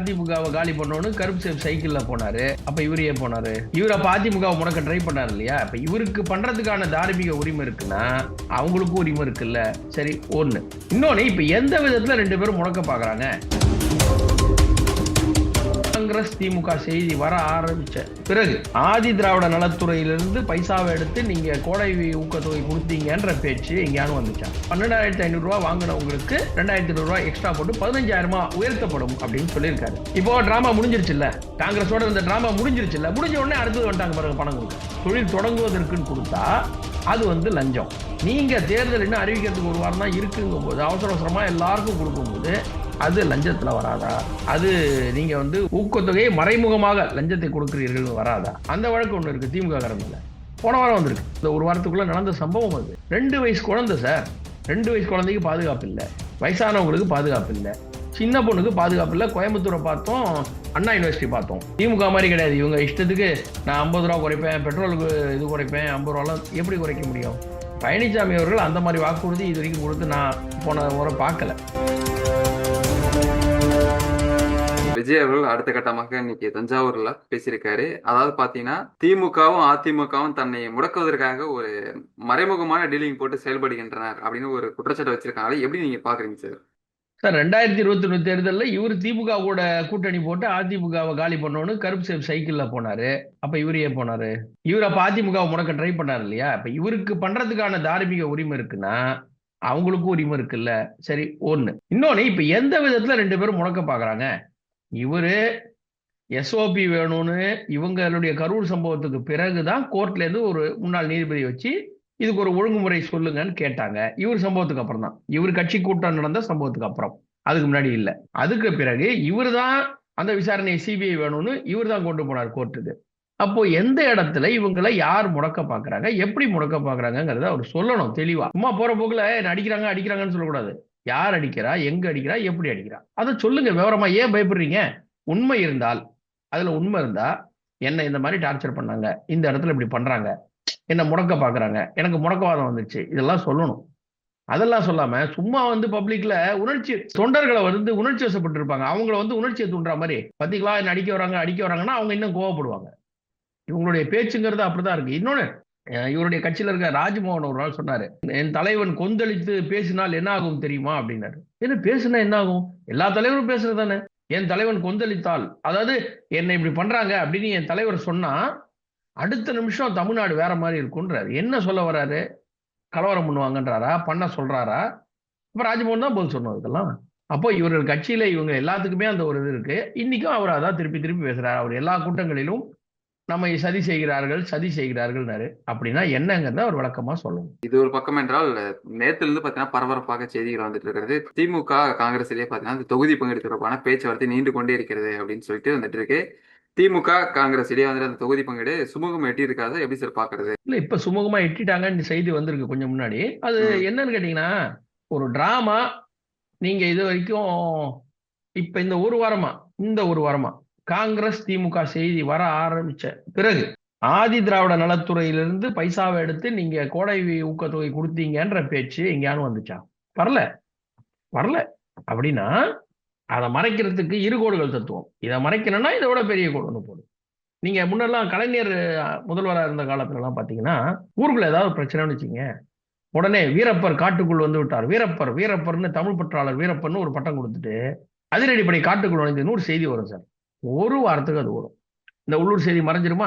அதிமுகவை காலி பண்ணோன்னு கருப்பு சேவ் சைக்கிள்ல போனாரு. அப்ப இவரு ஏன் போனாரு? இவர் அப்ப அதிமுகவை முடக்க ட்ரை பண்ணாரு இல்லையா? அப்ப இவருக்கு பண்றதுக்கான தார்மீக உரிமை இருக்குன்னா அவங்களுக்கும் உரிமை இருக்குல்ல. சரி, ஒண்ணு. இன்னொன்னு, இப்ப எந்த விதத்துல ரெண்டு பேரும் முடக்க பாக்குறாங்க? காங்கிரஸ் திமுக செய்தி வர ஆரம்பிச்ச பிறகு ஆதி திராவிட நலத்துறையிலிருந்து பைசாவை எடுத்து நீங்க கோடை ஊக்கத்தொகை கொடுத்தீங்கன்ற பேச்சு எங்கேயானு வந்துச்சா? 12,500 ரூபாய் வாங்கினவங்களுக்கு 2,500 ரூபாய் எக்ஸ்ட்ரா போட்டு 15,000 உயர்த்தப்படும் அப்படின்னு சொல்லியிருக்காரு. இப்போ டிராமா முடிஞ்சிருச்சுல்ல, காங்கிரஸோட இந்த டிராமா முடிஞ்சிருச்சுல்ல. முடிஞ்ச உடனே அடுத்தது வந்துட்டாங்க பாருங்க, பணம் கொடுக்க. தொழில் தொடங்குவதற்குன்னு கொடுத்தா அது லஞ்சம். நீங்க தேர்தல் இன்னும் அறிவிக்கிறதுக்கு ஒரு வாரம் தான் இருக்குங்கும் போது அவசர அவசரமா எல்லாருக்கும் கொடுக்கும்போது அது லஞ்சத்துல வராதா? அது நீங்க ஊக்கத்தொகையை மறைமுகமாக லஞ்சத்தை கொடுக்கிறீர்கள் வராதா? அந்த வழக்கு ஒண்ணு இருக்கு திமுக காரங்கள. போன வாரம் வந்திருக்கு. இந்த ஒரு வாரத்துக்குள்ள நடந்த சம்பவம் அது. 2 வயசு குழந்தை சார். 2 வயசு குழந்தைக்கு பாதுகாப்பு இல்லை, வயசானவங்களுக்கு பாதுகாப்பு இல்லை, சின்ன பொண்ணுக்கு பாதுகாப்பு இல்லை. கோயம்புத்தூரை பார்த்தோம், அண்ணா யூனிவர்சிட்டி பார்த்தோம். திமுக மாதிரி கிடையாது. இவங்க இஷ்டத்துக்கு நான் 50 ரூபா குறைப்பேன், பெட்ரோலுக்கு இது குறைப்பேன், 50 ரூபாலாம் எப்படி குறைக்க முடியும்? பழனிசாமி அவர்கள் அந்த மாதிரி வாக்குறுதி இது வரைக்கும் கொடுத்து நான் போன முறை பார்க்கல. விஜய் அவர்கள் அடுத்த கட்டமாக இன்னைக்கு தஞ்சாவூர்ல பேசியிருக்காரு. அதாவது பாத்தீங்கன்னா திமுகவும் அதிமுகவும் தன்னை முடக்குவதற்காக ஒரு மறைமுகமான டீலிங் போட்டு செயல்படுகின்றனர் அப்படின்னு ஒரு குற்றச்சாட்டு வச்சிருக்காங்க. எப்படி நீங்க பாக்குறீங்க சார்? சார், 2021 தேர்தலில் இவர் திமுக கூட கூட்டணி போட்டு அதிமுகவை காலி பண்ணோன்னு கருப்பு சேவ் சைக்கிள்ல போனாரு. அப்ப இவரு ஏன் போனாரு? இவர் அப்ப அதிமுகவை முடக்க ட்ரை பண்ணாரு இல்லையா? அப்ப இவருக்கு பண்றதுக்கான தார்மீக உரிமை இருக்குன்னா அவங்களுக்கும் உரிமை இருக்குல்ல. சரி, ஒண்ணு. இன்னொன்னு, இப்ப எந்த விதத்துல ரெண்டு பேரும் முடக்க பாக்குறாங்க? இவரு எஸ்ஓபி வேணும்னு இவங்களுடைய கரூர் சம்பவத்துக்கு பிறகுதான் கோர்ட்ல இருந்து ஒரு முன்னாள் நீதிபதி வச்சு இதுக்கு ஒரு ஒழுங்குமுறை சொல்லுங்கன்னு கேட்டாங்க. இவர் சம்பவத்துக்கு அப்புறம் தான், இவர் கட்சி கூட்டம் நடந்த சம்பவத்துக்கு அப்புறம், அதுக்கு முன்னாடி இல்ல. அதுக்கு பிறகு இவர் தான் அந்த விசாரணையை சிபிஐ வேணும்னு இவர் தான் கொண்டு போனார் கோர்ட்டுக்கு. அப்போ எந்த இடத்துல இவங்களை யார் முடக்க பாக்குறாங்க, எப்படி முடக்க பாக்குறாங்கிறத அவர் சொல்லணும் தெளிவா. சும்மா போற போக்குல அடிக்கிறாங்க அடிக்கிறாங்கன்னு சொல்லக்கூடாது. யார் அடிக்கிறா, எங்க அடிக்கிறா, எப்படி அடிக்கிறா, அதை சொல்லுங்க விவரமா. ஏன் பயப்படுறீங்க? உண்மை இருந்தால், அதுல உண்மை இருந்தா, என்ன இந்த மாதிரி டார்ச்சர் பண்ணாங்க, இந்த இடத்துல இப்படி பண்றாங்க, என்ன முடக்க பாக்குறாங்க, எனக்கு முடக்கவாதம் வந்துச்சு, இதெல்லாம் சொல்லணும். அதெல்லாம் சொல்லாம சும்மா பப்ளிக்ல உணர்ச்சி தொண்டர்களை உணர்ச்சி வசப்பட்டு இருப்பாங்க. அவங்களை உணர்ச்சியை தூண்டுற மாதிரி பாத்தீங்களா என்ன அடிக்க வராங்கன்னா அவங்க இன்னும் கோவப்படுவாங்க. இவங்களுடைய பேச்சுங்கிறது அப்படிதான் இருக்கு. இன்னொன்னு, இவருடைய கட்சியில இருக்க ராஜ்மோகன் ஒரு நாள் சொன்னாரு, என் தலைவன் கொந்தளித்து பேசினால் என்ன ஆகும் தெரியுமா அப்படின்னாரு. என்ன பேசுனா என்ன ஆகும்? எல்லா தலைவரும் பேசுறது தானே. என் தலைவன் கொந்தளித்தால், அதாவது என்னை இப்படி பண்றாங்க அப்படின்னு என் தலைவர் சொன்னா அடுத்த நிமிஷம் தமிழ்நாடு வேற மாதிரி இருக்கும்ன்றாரு. என்ன சொல்ல வர்றாரு? கலவரம் பண்ணுவாங்கன்றாரா, பண்ண சொல்றாரா? இப்ப ராஜ்மோகன் தான் பதில் சொன்னது இதெல்லாம். அப்போ இவர்கள் கட்சியில இவங்க எல்லாத்துக்குமே அந்த ஒரு இது இருக்கு. இன்னைக்கும் அவர் அதான் திருப்பி திருப்பி பேசுறாரு. அவர் எல்லா கூட்டங்களிலும் நம்மை சதி செய்கிறார்கள் அப்படின்னா என்னங்கிறத அவர் விளக்கமா சொல்லணும். இது ஒரு பக்கம் என்றால், நேத்துல இருந்து பாத்தீங்கன்னா பரபரப்பாக செய்திகள் வந்துட்டு இருக்கிறது. திமுக காங்கிரஸ்லயே பாத்தீங்கன்னா தொகுதி பங்கீடு தொடர்பான பேச்சுவார்த்தை நீண்டு கொண்டே இருக்கிறது அப்படின்னு சொல்லிட்டு வந்துட்டு இருக்கு. திமுக காங்கிரஸ் இடையே அந்த தொகுதி பங்கீடு சுமூகம் எட்டி இருக்காது. எப்படி சார் பாக்குறது? இல்ல, இப்ப சுமூகமா எட்டிட்டாங்கன்னு செய்தி வந்திருக்கு கொஞ்சம் முன்னாடி. அது என்னன்னு கேட்டீங்கன்னா, ஒரு டிராமா. நீங்க இது வரைக்கும் இப்ப இந்த ஒரு வாரமா காங்கிரஸ் திமுக செய்தி வர ஆரம்பிச்ச பிறகு ஆதி திராவிட நலத்துறையிலிருந்து பைசாவை எடுத்து நீங்க கோடை ஊக்கத்தொகை கொடுத்தீங்கன்ற பேச்சு எங்கேயானு வந்துச்சா? வரல. அப்படின்னா அதை மறைக்கிறதுக்கு இரு கோடுகள் தத்துவம். இதை மறைக்கணும்னா இதை விட பெரிய கோடு ஒன்று போடும். நீங்க முன்னெல்லாம் கலைஞர் முதல்வராக இருந்த காலத்துல எல்லாம் பாத்தீங்கன்னா, ஊருக்குள்ள ஏதாவது பிரச்சனைன்னு வச்சுங்க, உடனே வீரப்பர் காட்டுக்குள் வந்து விட்டார், வீரப்பர்னு தமிழ் பற்றாளர் வீரப்பர்னு ஒரு பட்டம் கொடுத்துட்டு அதிரடிப்படை காட்டுக்குள் நுழைந்ததுன்னு ஒரு செய்தி வரும் சார். ஒரு வாரத்துக்கு அது வரும். இந்த உள்ளூர் செய்தி மறைஞ்சிருமா?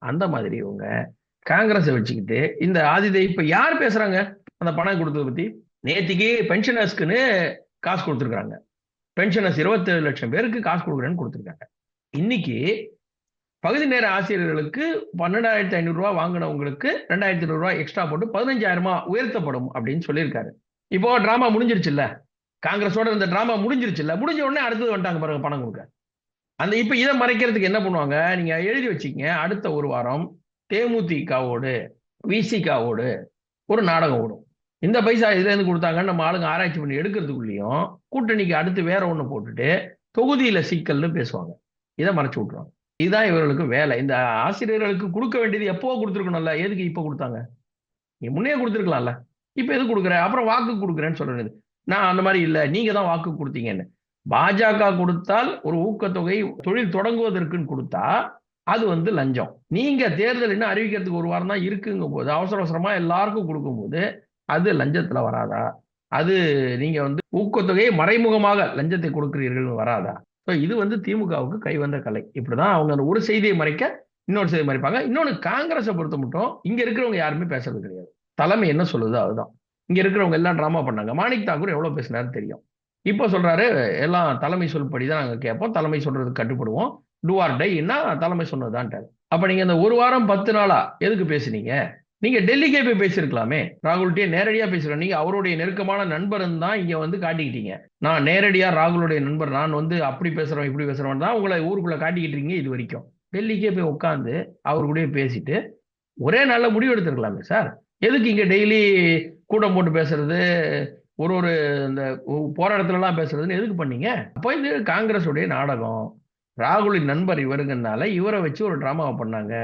அந்த மாதிரி இவங்க காங்கிரஸை வச்சுக்கிட்டு இந்த ஆதிதை இப்ப யார் பேசுறாங்க அந்த பணம் கொடுத்ததை பத்தி? நேத்திக்கு பென்ஷனர்ஸ்க்குன்னு காசு கொடுத்துருக்காங்க. பென்ஷனர்ஸ் 27 லட்சம் பேருக்கு காசு கொடுக்குறேன்னு கொடுத்துருக்காங்க. இன்னைக்கு பகுதி நேர ஆசிரியர்களுக்கு 12,500 ரூபாய் வாங்கினவங்களுக்கு 2,500 ரூபாய் எக்ஸ்ட்ரா போட்டு 15,000 உயர்த்தப்படும் அப்படின்னு சொல்லியிருக்காரு. இப்போ டிராமா முடிஞ்சிருச்சுல்ல, காங்கிரஸோட இந்த டிராமா முடிஞ்சிருச்சுல்ல. முடிஞ்ச உடனே அடுத்தது வந்துட்டாங்க பாருங்க பணம் கொடுக்க. இப்ப இதை மறைக்கிறதுக்கு என்ன பண்ணுவாங்க? நீங்க எழுதி வச்சுக்கங்க, அடுத்த ஒரு வாரம் தேமுதிகவோடு விசிகாவோடு ஒரு நாடகம் ஓடும். இந்த பைசா இதுல இருந்து கொடுத்தாங்கன்னு நம்ம ஆளுங்க ஆராய்ச்சி பண்ணி எடுக்கிறதுக்குள்ளேயும் கூட்டணிக்கு அடுத்து வேற ஒண்ணு போட்டுட்டு தொகுதியில சிக்கல்னு பேசுவாங்க. இதை மறைச்சு விட்டுருவாங்க. இதுதான் இவர்களுக்கு வேலை. இந்த ஆசிரியர்களுக்கு கொடுக்க வேண்டியது எப்போ கொடுத்துருக்கணும்ல, எதுக்கு இப்ப கொடுத்தாங்க? நீ முன்னே கொடுத்துருக்கலாம்ல, இப்ப எது கொடுக்குற? அப்புறம் வாக்கு கொடுக்குறேன்னு சொல்றது. நான் அந்த மாதிரி இல்லை, நீங்க தான் வாக்கு கொடுத்தீங்கன்னு. பாஜக கொடுத்தால் ஒரு ஊக்கத்தொகை தொழில் தொடங்குவதற்குன்னு கொடுத்தா அது வந்து லஞ்சம். நீங்க தேர்தல் இன்னும் அறிவிக்கிறதுக்கு ஒரு வாரம் தான் இருக்குங்கும் போது அவசர அவசரமா எல்லாருக்கும் கொடுக்கும்போது அது லஞ்சத்துல வராதா? அது நீங்க வந்து ஊக்கத்தொகையை மறைமுகமாக லஞ்சத்தை கொடுக்கிறீர்கள் வராதா? இது வந்து திமுகவுக்கு கைவந்த கலை. இப்படிதான் அவங்க ஒரு செய்தியை மறைக்க இன்னொரு செய்தி மறைப்பாங்க. இன்னொன்னு, காங்கிரஸை பொறுத்த மட்டும் இங்க இருக்கிறவங்க யாருமே பேசுறது கிடையாது. தலைமை என்ன சொல்லுதோ அதுதான். இங்க இருக்கிறவங்க எல்லாம் டிராமா பண்ணாங்க. மாணிக் தாக்கூர் எவ்வளவு பேசினாரு தெரியும். இப்போ சொல்றாரு, எல்லாம் தலைமை சொல்படிதான் நாங்க கேட்போம், தலைமை சொல்றதுக்கு கட்டுப்படுவோம், டூ ஆர் டைன்னா தலைமை சொன்னதுதான். அப்ப நீங்க இந்த ஒரு வாரம் 10 நாளா எதுக்கு பேசுனீங்க? நீங்க டெல்லிக்கே போய் பேசிருக்கலாமே. ராகுல்கிட்டே நேரடியா பேசுறோம். நீங்க அவருடைய நெருக்கமான நண்பர் தான் இங்க வந்து காட்டிக்கிட்டீங்க. நான் நேரடியா ராகுலுடைய நண்பர், நான் வந்து அப்படி பேசுறோம் இப்படி பேசுறோம் தான் உங்களை ஊருக்குள்ள காட்டிக்கிட்டு இருக்கீங்க இது வரைக்கும். டெல்லிக்கே போய் உட்காந்து அவரு கூட பேசிட்டு ஒரே நல்ல முடிவு எடுத்திருக்கலாமே சார். எதுக்கு இங்க டெய்லி கூட்டம் போட்டு பேசுறது, ஒரு ஒரு இந்த போற இடத்துல எல்லாம் பேசுறதுன்னு எதுக்கு பண்ணீங்க? அப்போ இது காங்கிரஸ் உடைய நாடகம். ராகுலின் நண்பர் இவருங்கனால இவரை வச்சு ஒரு டிராமாவை பண்ணாங்க,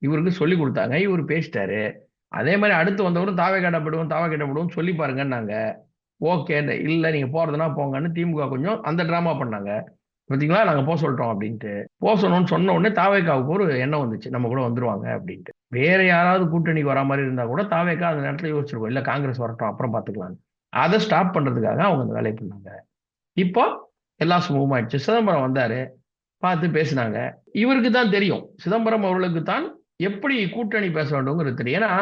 இவருக்கு சொல்லி கொடுத்தாங்க, இவர் பேசிட்டாரு. அதே மாதிரி அடுத்து வந்தவரும் தாவே கட்டப்படுவோம் சொல்லி பாருங்கன்னாங்க. ஓகே, இல்ல நீங்க போறதுன்னா போங்கன்னு திமுக கொஞ்சம் அந்த டிராமா பண்ணாங்க. பார்த்தீங்களா, நாங்க போக சொல்லிட்டோம் அப்படின்ட்டு. போக சொன்னோம்னு சொன்ன உடனே தாவேக்காவுக்கு ஒரு எண்ணம் வந்துச்சு, நம்ம கூட வந்துருவாங்க அப்படின்ட்டு. வேற யாராவது கூட்டணிக்கு வரா மாதிரி இருந்தா கூட தாவேக்கா அந்த நேரத்துல யோசிச்சிருக்கோம், இல்ல காங்கிரஸ் வரட்டும் அப்புறம் பாத்துக்கலாம். அதை ஸ்டாப் பண்றதுக்காக அவங்க அந்த வேலையை பண்ணாங்க. இப்போ எல்லாம் சுமூகமாயிடுச்சு. சிதம்பரம் வந்தாரு, பார்த்து பேசினாங்க. இவருக்கு தான் தெரியும், சிதம்பரம் அவர்களுக்கு தான் எப்படி கூட்டணி பேச வேண்டும்ங்கிறது தெரியும். ஏன்னா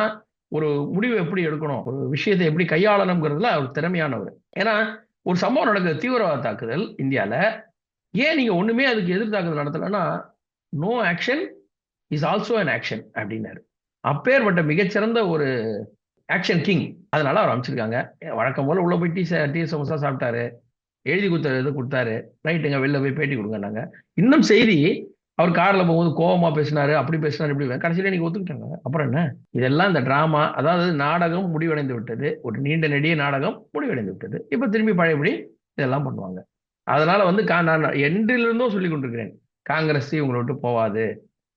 ஒரு முடிவு எப்படி எடுக்கணும், ஒரு விஷயத்தை எப்படி கையாளணுங்கிறதுல அவர் திறமையானவர். ஏன்னா ஒரு சம்பவம் நடக்குது, தீவிரவாத தாக்குதல் இந்தியால. ஏன் நீங்க ஒண்ணுமே அதுக்கு எதிர் தாக்குதல் நடத்தலைன்னா, no action is also an action அப்படின்னாரு. அப்பேற்பட்ட மிகச்சிறந்த ஒரு ஆக்ஷன் கிங். அதனால அவர் அமைச்சிருக்காங்க. வழக்கம் போல உள்ள போய் டீ சமோசா சாப்பிட்டாரு, எழுதி கொடுத்தாரு. ரைட்டுங்க, வெளில போய் பேட்டி கொடுங்க. இன்னும் செய்தி, அவர் கார்ல போகும்போது கோவமா பேசினாரு, அப்படி பேசினாரு, இப்படி கடைசியில நீங்க ஒத்துக்கிட்டாங்க. அப்புறம் என்ன? இதெல்லாம் இந்த டிராமா, அதாவது நாடகம் முடிவடைந்து விட்டது. ஒரு நீண்ட நெடிய நாடகம் முடிவடைந்து விட்டது. இப்ப திரும்பி பழையபடி இதெல்லாம் பண்ணுவாங்க. அதனால வந்து நான் என்றிலிருந்தும் சொல்லி கொண்டிருக்கிறேன், காங்கிரஸ் இவங்களை விட்டு போவாது.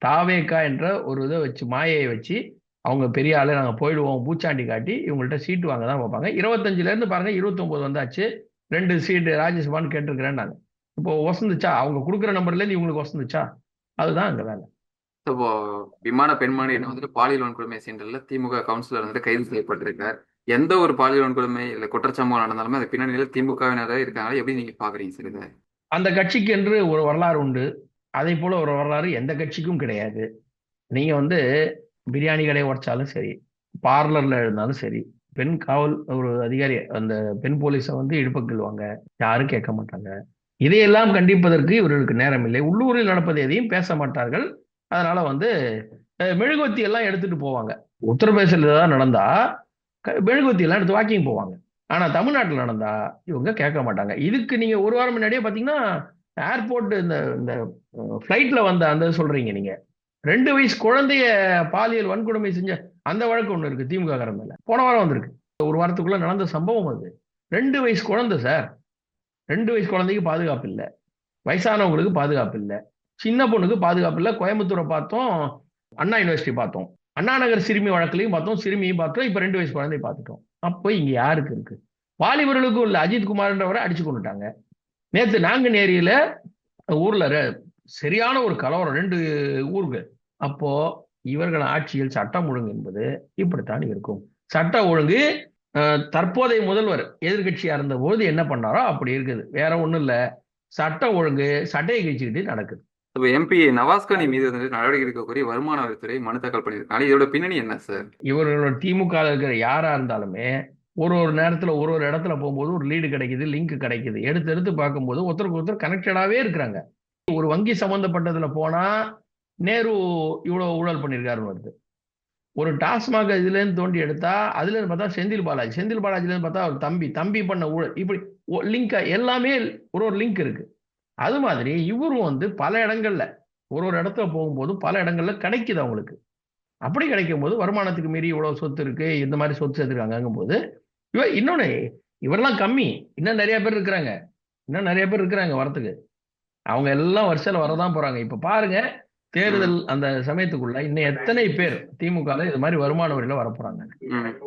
தாவேக்கா என்ற ஒரு இதை வச்சு, மாயையை வச்சு, அவங்க பெரிய ஆளு நாங்க போயிடுவோம் பூச்சாண்டி காட்டி இவங்கள்ட்ட சீட்டு வாங்க தான் பார்ப்பாங்க. 25ல இருந்து பாருங்க 29 வந்தாச்சு. 2 சீட்டு ராஜ்யசபான்னு கேட்டிருக்கிறேன் நாங்க. இப்போ வசந்துச்சா? அவங்க கொடுக்குற நம்பர்ல இருந்து இவங்களுக்கு வசந்துச்சா? அதுதான் அங்க வேலை. இப்போ விமான பெண்மணியிடம் வந்துட்டு பாலியல் வன்கொடுமை சென்றல திமுக கவுன்சிலர் வந்துட்டு கைது செய்யப்பட்டிருக்கார். எந்த ஒரு பாலியல் வன்கொடுமை இல்ல குற்றச்சம்பவம் நடந்தாலுமே அது பின்னணியில திமுகவினரே இருக்காங்க. எப்படி நீங்க பாக்குறீங்க சார் இதை? அந்த கட்சிக்கு என்று ஒரு வரலாறு உண்டு. அதே போல ஒரு வரலாறு எந்த கட்சிக்கும் கிடையாது. நீங்க வந்து பிரியாணி கடையை உடைச்சாலும் சரி, பார்லர்ல இருந்தாலும் சரி, பெண் காவல் ஒரு அதிகாரி, அந்த பெண் போலீஸை வந்து இழுப்பக்கிடுவாங்க, யாரும் கேட்க மாட்டாங்க. இதையெல்லாம் கண்டிப்பதற்கு இவர்களுக்கு நேரம் இல்லை. உள்ளூரில் நடப்பது எதையும் பேச மாட்டார்கள். அதனால வந்து மெழுகுவத்தி எல்லாம் எடுத்துட்டு போவாங்க. உத்தரப்பிரதேசத்துல ஏதாவது நடந்தா மெழுகுவத்தி எல்லாம் எடுத்து வாக்கிங் போவாங்க. ஆனா தமிழ்நாட்டில் நடந்தா இவங்க கேட்க மாட்டாங்க. இதுக்கு நீங்க ஒரு வாரம் முன்னாடியே பாத்தீங்கன்னா, ஏர்போர்ட் இந்த இந்த ஃபிளைட்ல வந்த அந்த சொல்றீங்க நீங்க, 2 வயசு குழந்தைய பாலியல் வன்கொடுமை செஞ்ச அந்த வழக்கு ஒண்ணு இருக்கு திமுக காரன் மேல. போன வாரம் வந்திருக்கு. ஒரு வாரத்துக்குள்ள நடந்த சம்பவம் அது. 2 வயசு குழந்தை சார். 2 வயசு குழந்தைக்கு பாதுகாப்பு இல்ல, வயசானவங்களுக்கு பாதுகாப்பு இல்ல, சின்ன பொண்ணுக்கு பாதுகாப்பு இல்ல. கோயம்புத்தூரை பார்த்தோம், அண்ணா யூனிவர்சிட்டி பார்த்தோம், அண்ணா நகர் சிறுமி வழக்குலையும் பார்த்தோம், சிறுமியும் பார்த்தோம், இப்ப 2 வயசு குழந்தைய பார்த்துட்டோம். அப்போ இங்க யாருக்கு இருக்கு? வாலிபர்களுக்கும் இல்ல. அஜித் குமார்ன்றவரை அடிச்சு கொண்டுட்டாங்க. நேத்து நாங்குநேரியில ஊர்ல சரியான ஒரு கலவரம், 2 ஊர்கள். அப்போ இவர்கள் ஆட்சியில் சட்டம் ஒழுங்கு என்பது இப்படித்தான் இருக்கும். சட்ட ஒழுங்கு தற்போதைய முதல்வர் எதிர்கட்சியா இருந்த போது என்ன பண்ணாரோ அப்படி இருக்குது. வேற ஒண்ணும் இல்ல. சட்ட ஒழுங்கு சட்டையை கழிச்சுக்கிட்டு நடக்குது. இப்போ எம்பி நவாஸ்கானி மீது வந்து நடவடிக்கை எடுக்கக்கூடிய வருமான வரித்துறை மனு தாக்கல் பண்ணியிருக்காங்க. இதோட பின்னணி என்ன சார்? இவர்களோட திமுக இருக்கிற யாரா இருந்தாலுமே ஒரு ஒரு நேரத்துல ஒரு ஒரு இடத்துல போகும்போது ஒரு லீடு கிடைக்குது, லிங்க் கிடைக்குது. எடுத்து எடுத்து பார்க்கும்போது ஒருத்தருக்கு ஒருத்தர் கனெக்டடாவே இருக்கிறாங்க. ஒரு வங்கி சம்பந்தப்பட்டதுல போனா நேரு இவ்வளவு ஊழல் பண்ணியிருக்காருன்னு வருது. ஒரு டாஸ்மாக் இதுல இருந்து தோண்டி எடுத்தா அதுல இருந்து பார்த்தா செந்தில் பாலாஜில இருந்து பார்த்தா அவர் தம்பி பண்ண ஊழல், இப்படி லிங்க் எல்லாமே ஒரு ஒரு லிங்க் இருக்கு. அது மாதிரி இவரும் வந்து பல இடங்கள்ல ஒரு ஒரு இடத்துல போகும்போது பல இடங்கள்ல கிடைக்குது அவங்களுக்கு. அப்படி கிடைக்கும் போது வருமானத்துக்கு மீறி இவ்வளவு சொத்து இருக்கு, இந்த மாதிரி சொத்து சேர்த்துருக்காங்கும் போது இன்னொன்னு, இவரெல்லாம் கம்மி, இன்னும் நிறைய பேர் இருக்கிறாங்க வரத்துக்கு. அவங்க எல்லாம் வருஷத்துல வரதான் போறாங்க. இப்ப பாருங்க, தேர்தல் அந்த சமயத்துக்குள்ள இன்னும் எத்தனை பேர் திமுக இது மாதிரி வருமான வரியில வரப்போறாங்க.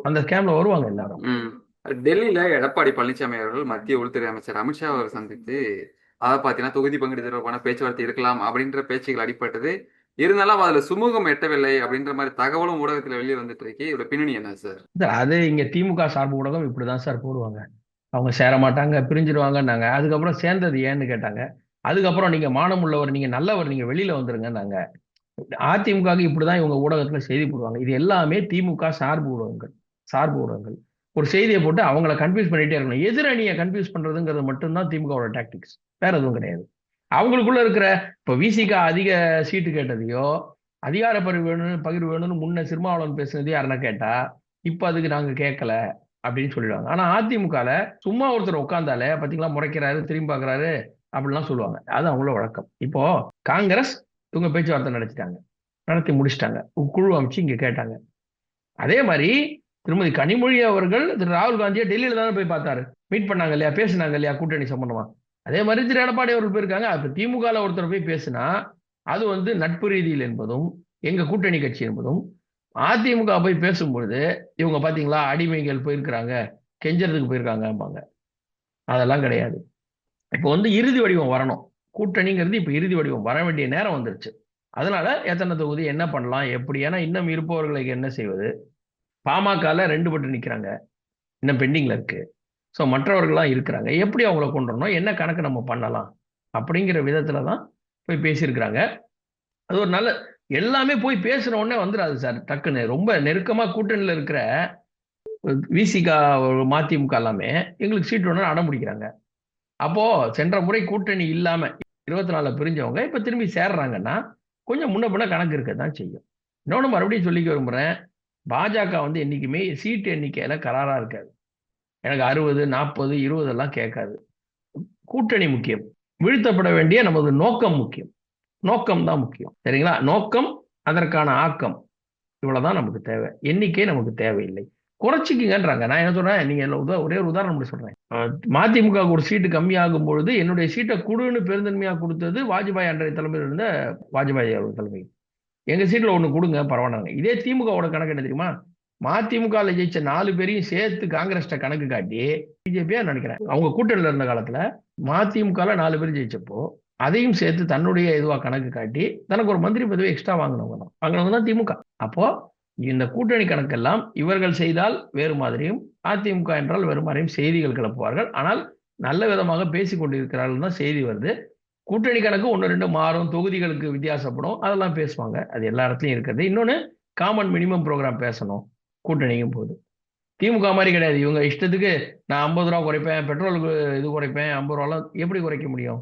அந்த ஸ்கேம்ல வருவாங்க எல்லாரும். டெல்லியில எடப்பாடி பழனிசாமி அவர்கள் மத்திய உள்துறை அமைச்சர் அமித்ஷா அவரை சந்தித்து அதாவது பார்த்தீங்கன்னா தொகுதி பங்கீடு தொடர்பான பேச்சுவார்த்தை இருக்கலாம் அப்படின்ற பேச்சுகள் அடிப்பட்டது. இருந்தாலும் அதுல சுமூகம் எட்டவில்லை அப்படின்ற மாதிரி தகவலும் ஊடகத்துல வெளியே வந்துட்டு இருக்கு. இதோட பின்னணி என்ன சார்? சார் அது இங்க திமுக சார்பு ஊடகம் இப்படிதான் சார் போடுவாங்க. அவங்க சேர மாட்டாங்க, பிரிஞ்சிருவாங்கன்னாங்க. அதுக்கப்புறம் சேர்ந்தது ஏன்னு கேட்டாங்க. அதுக்கப்புறம் நீங்க மானம் உள்ளவர், நீங்க நல்லவர், நீங்க வெளியில வந்துருங்கன்னாங்க. அதிமுகவுக்கு இப்படிதான் இவங்க ஊடகத்துல செய்தி போடுவாங்க. இது எல்லாமே திமுக சார்பு ஊடகங்கள், சார்பு ஊடகங்கள். ஒரு செய்தியை போட்டு அவங்கள கன்ஃபியூஸ் பண்ணிட்டே இருக்கணும். எதிர் அணியை கன்ஃபியூஸ் பண்றதுங்கிறது மட்டும்தான் திமுகவோட டாக்டிக்ஸ், வேற எதுவும் கிடையாது. அவங்களுக்குள்ள இருக்கிற இப்ப விசிகா அதிக சீட்டு கேட்டதையோ, அதிகார பகிர்வு வேணும்னு முன்ன சிறுமாவளவன் பேசுனது யாருன்னா கேட்டா, இப்ப அதுக்கு நாங்க கேட்கல அப்படின்னு சொல்லிடுவாங்க. ஆனா அதிமுகல சும்மா ஒருத்தர் உட்கார்ந்தாலே பாத்தீங்களா முறைக்கிறாரு, திரும்பி பாக்குறாரு அப்படிலாம் சொல்லுவாங்க. அது அவங்களோட வழக்கம். இப்போ காங்கிரஸ் இவங்க பேச்சுவார்த்தை நடத்திட்டாங்க, நடத்தி முடிச்சிட்டாங்க, குழு அமைச்சு இங்க கேட்டாங்க. அதே மாதிரி திருமதி கனிமொழி அவர்கள் திரு ராகுல் காந்தியை டெல்லியில தானே போய் பார்த்தாரு, மீட் பண்ணாங்க இல்லையா, பேசினாங்க இல்லையா கூட்டணி சம்பந்தமா. அதே மாதிரி திரு எடப்பாடி அவர்கள் போயிருக்காங்க. அப்ப திமுக ஒருத்தர் போய் பேசினா அது வந்து நட்பு ரீதியில் என்பதும் எங்க கூட்டணி கட்சி என்பதும், அதிமுக போய் பேசும்பொழுது இவங்க பாத்தீங்களா அடிமைகள் போயிருக்கிறாங்க, கெஞ்சறதுக்கு போயிருக்காங்கம்பாங்க. அதெல்லாம் கிடையாது. இப்போ வந்து இறுதி வடிவம் வரணும். கூட்டணிங்கிறது இப்ப இறுதி வடிவம் வர வேண்டிய நேரம் வந்துருச்சு. அதனால எத்தனை தொகுதி என்ன பண்ணலாம் எப்படி, ஏன்னா இன்னும் இருப்பவர்களுக்கு என்ன செய்வது. பாமகல 2 பட்டு நிக்கிறாங்க, இன்னும் பெண்டிங்ல இருக்கு. ஸோ மற்றவர்கள்லாம் இருக்கிறாங்க, எப்படி அவங்கள கொண்டு வரணும், என்ன கணக்கு நம்ம பண்ணலாம் அப்படிங்கிற விதத்துல தான் போய் பேசியிருக்கிறாங்க. அது ஒரு நல்ல, எல்லாமே போய் பேசுன உடனே வந்துடாது சார் டக்குன்னு. ரொம்ப நெருக்கமா கூட்டணியில இருக்கிற விசிகா மதிமுக எல்லாமே எங்களுக்கு சீட் வேணும்னு அடம் பிடிக்கிறாங்க. அப்போ சென்ற முறை கூட்டணி இல்லாம 24 பிரிஞ்சவங்க இப்ப திரும்பி சேர்றாங்கன்னா கொஞ்சம் முன்ன பின்ன கணக்கு இருக்கதான் செய்யும். இன்னொன்னு மறுபடியும் சொல்லிக்க விரும்புறேன், பாஜக வந்து என்னைக்குமே சீட்டு எண்ணிக்கையில கராரா இருக்காது. எனக்கு 60, 40, 20 எல்லாம் கேட்காது. கூட்டணி முக்கியம், வீழ்த்தப்பட வேண்டிய நமது நோக்கம் முக்கியம். நோக்கம் தான் முக்கியம், சரிங்களா? நோக்கம், அதற்கான ஆக்கம், இவ்வளவுதான் நமக்கு தேவை. எண்ணிக்கை நமக்கு தேவையில்லை. குறைச்சிக்கங்கன்றாங்க. நான் என்ன சொல்றேன், நீங்க ஒரே ஒரு உதாரணம் மட்டும் சொல்றேன். மதிமுக ஒரு சீட்டு கம்மியாகும் பொழுது என்னுடைய சீட்டை குடுன்னு பெருந்தன்மையா கொடுத்தது வாஜ்பாய் அன்றைய தலைமையில் இருந்த வாஜ்பாய் அவர்கள் தலைமையில். எங்க சீட்ல ஒண்ணு கொடுங்க பரவாயில்ல. இதே திமுகவோட கணக்கு என்ன தெரியுமா? மதிமுக ஜெயிச்ச 4 பேரையும் சேர்த்து காங்கிரஸ் கணக்கு காட்டி, பிஜேபியா நினைக்கிறேன் அவங்க கூட்டணியில இருந்த காலத்துல மதிமுக 4 பேர் ஜெயிச்சப்போ அதையும் சேர்த்து தன்னுடைய இதுவா கணக்கு காட்டி தனக்கு ஒரு மந்திரி பதவி எக்ஸ்ட்ரா வாங்கினவங்க தான் திமுக. அப்போ இந்த கூட்டணி கணக்கெல்லாம் இவர்கள் செய்தால் வேறு மாதிரியும், அதிமுக என்றால் வேறு மாதிரியும் செய்திகள் கிளப்புவார்கள். ஆனால் நல்ல விதமாக பேசிக் கொண்டிருக்கிறார்கள் தான் செய்தி வருது. கூட்டணி கணக்கு 1, 2 மாறும், தொகுதிகளுக்கு வித்தியாசப்படும், அதெல்லாம் பேசுவாங்க. அது எல்லா இடத்துலயும் இருக்கிறது. இன்னொன்னு, காமன் மினிமம் ப்ரோக்ராம் பேசணும் கூட்டணியும் போது. திமுக மாதிரி கிடையாது, இவங்க இஷ்டத்துக்கு நான் 50 ரூபா குறைப்பேன், பெட்ரோலுக்கு இது குறைப்பேன், 50 ரூபாலாம் எப்படி குறைக்க முடியும்?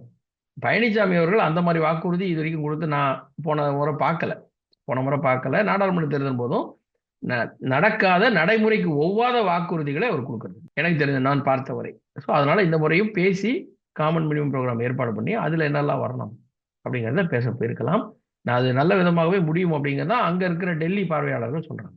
பழனிசாமி அவர்கள் அந்த மாதிரி வாக்குறுதி இது வரைக்கும் கொடுத்து நான் போன முறை பார்க்கல. நாடாளுமன்ற தேர்தல் போதும் நடக்காத, நடைமுறைக்கு ஒவ்வாத வாக்குறுதிகளை அவர் கொடுக்கிறது எனக்கு தெரிஞ்ச, நான் பார்த்த வரை. ஸோ அதனால இந்த முறையும் பேசி காமன் மினிமம் ப்ரோக்ராம் ஏற்பாடு பண்ணி அதுல என்னெல்லாம் வரணும் அப்படிங்கிறத பேச போயிருக்கலாம். நான் அது நல்ல விதமாகவே முடியும் அப்படிங்கிறதா அங்க இருக்கிற டெல்லி பார்வையாளர்கள் சொல்றாங்க.